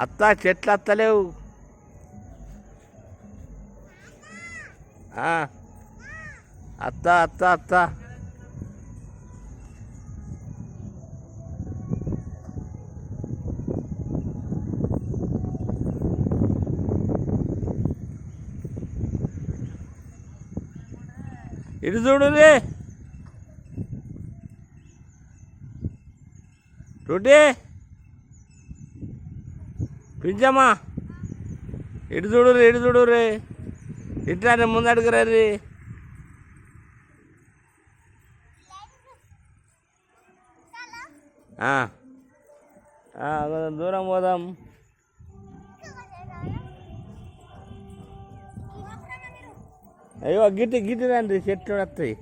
అత్త చెట్లు అత్తలేవు. అత్త అత్త అత్త ఇటు చూడు రుటి పింజమ్మా, ఇటు చూడు రే ఇట్లా ముందడుగు రీ. దూరం పోదాం. అయ్యో గిట్టి రండి, చెట్లు వస్తాయి.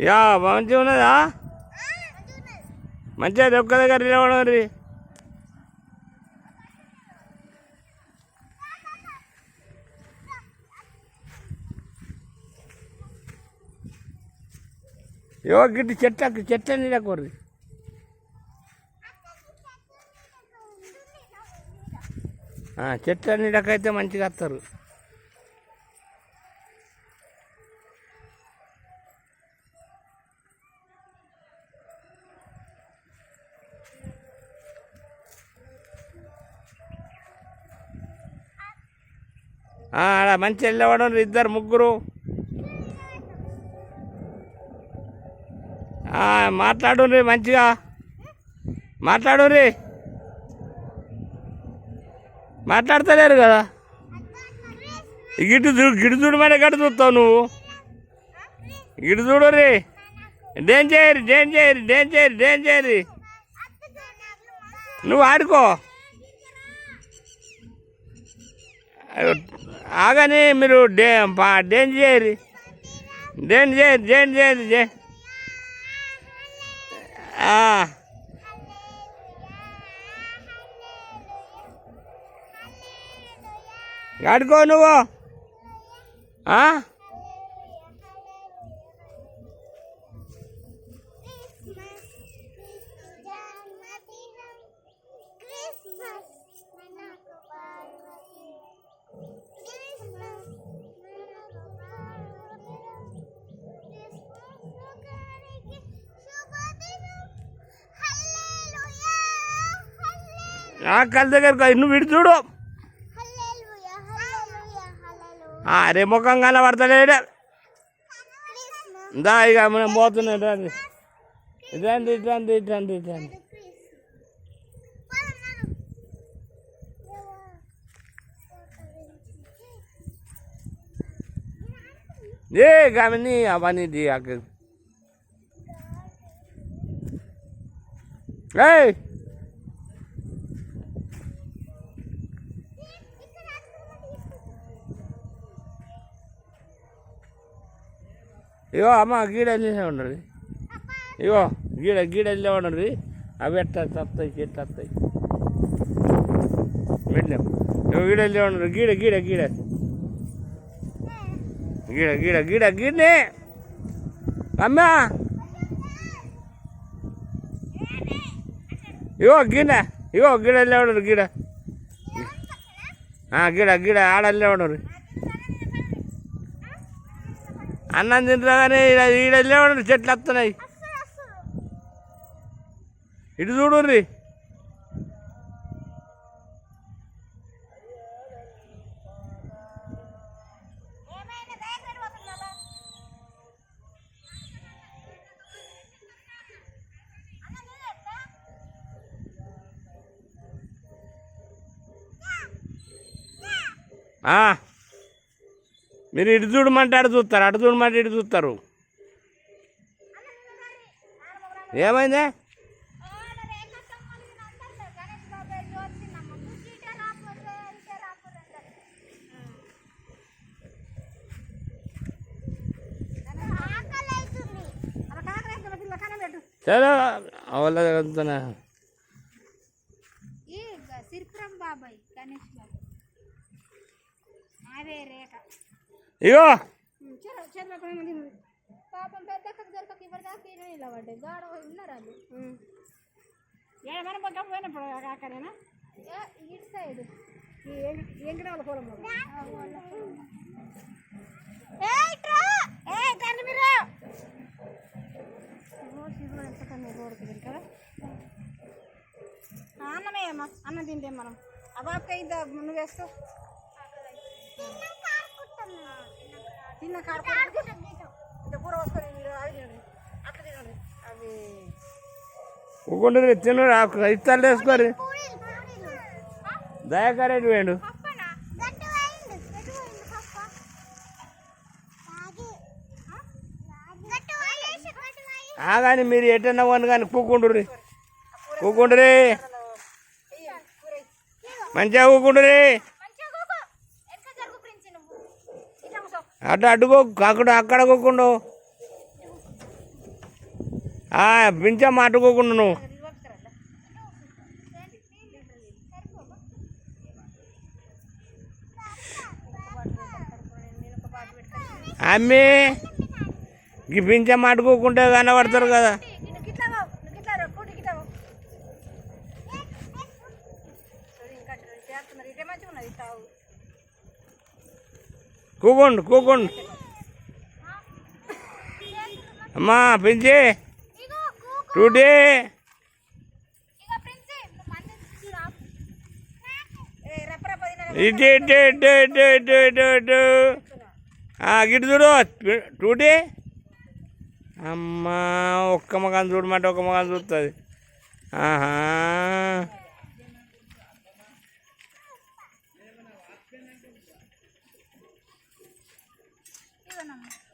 యా మంచిగా ఉన్నదా? మంచిగా ఒక్క దగ్గర నిలవడం రీ. ఏవో గిట్టి చెట్ల నీడకూర్రి. చెట్ల నీడకైతే మంచిగా వస్తారు. అలా మంచి వెళ్ళవడం ఇద్దరు ముగ్గురు. మాట్లాడుర్రి, మంచిగా మాట్లాడుర్రి. మాట్లాడతలేరు కదా. గిడు చూడమనే గడు చూస్తావు నువ్వు. గిడు చూడుర్రి. డేంజర్ నువ్వు ఆడుకో. ఆగని మీరు డేంజర్ ఆడుకో నువ్వు. కళ్ళ దగ్గర నువ్వు ఇటు చూడు. రే ముఖం కనబడతలేడు. దా ఇక మనం పోతున్నాం. ఇట్రండి. గమని అవన్నీ ఇగో అమ్మ గీడెళ్ళే ఉండరు. ఇగో గీడెళ్ళే ఉండరు. అవి ఎట్లా వస్తాయి, చెట్లు వస్తాయి. వెళ్ళాం. ఇగో గీడెళ్ళే ఉండరు. గీడనే అమ్మా. ఇగో గీడెళ్ళే ఉండరు. గీడ ఆడల్లే ఉండరు. అన్నం తింటారా కానీ ఈడల్లే ఉండరు. చెట్లు వస్తున్నాయి. ఇటు చూడుర్రి. మీరు ఇటు చూడమంటే అటు చూస్తారు, అటు చూడమంటే ఇటు చూస్తారు. ఏమైందే? చలో అవల్ల చదువుతున్నా సిరిపురం బాబాయ్ గణేష్ బాబు అదే రేఖ ఇగో పాపం పెద్ద దొరకక ఇవ్వరు దాకా నిలబడ్డాయి గాడ ఉన్నారు వాళ్ళు ఏమైనా పక్కన పోయినప్పుడు కాకనేనా ఇటు సైడ్ ఎంకడ వాళ్ళ పొలం అన్నమే అమ్మా అన్నం తింటే మనం ఆ బాబుకి ఇంత నువ్వు వేస్తావు తిన్న కాడుకుంటా ఇంత కూర వస్తుంది మీరు అవి తినండి అట్లా తినండి అవి ఊకుండ్రి తిను ఇస్తాలు వేసుకోరు దయాకరెడ్డి వేయండు కానీ మీరు ఎటన్నా పోను కానీ కూకుండ్రి మంచిగా కూకుండ్రి అడ్డుకో అక్కడ కూకుండు పించమ్మ అడ్డుకోకుండా నువ్వు అమ్మి ఈ పించమ్మ అడ్డుకోకుంటే కనబడతారు కదా కూకుండు అమ్మా పించి టూటీ ఇటు ఇటు ఇటు ఇటు ఇటు ఇటు ఇటు గిటు చూడు టూటీ అమ్మా ఒక్క మగాన్ని చూడమంటే ఒక్క మగాన్ని చూస్తుంది ఆహా ఇవ్వనమ్మా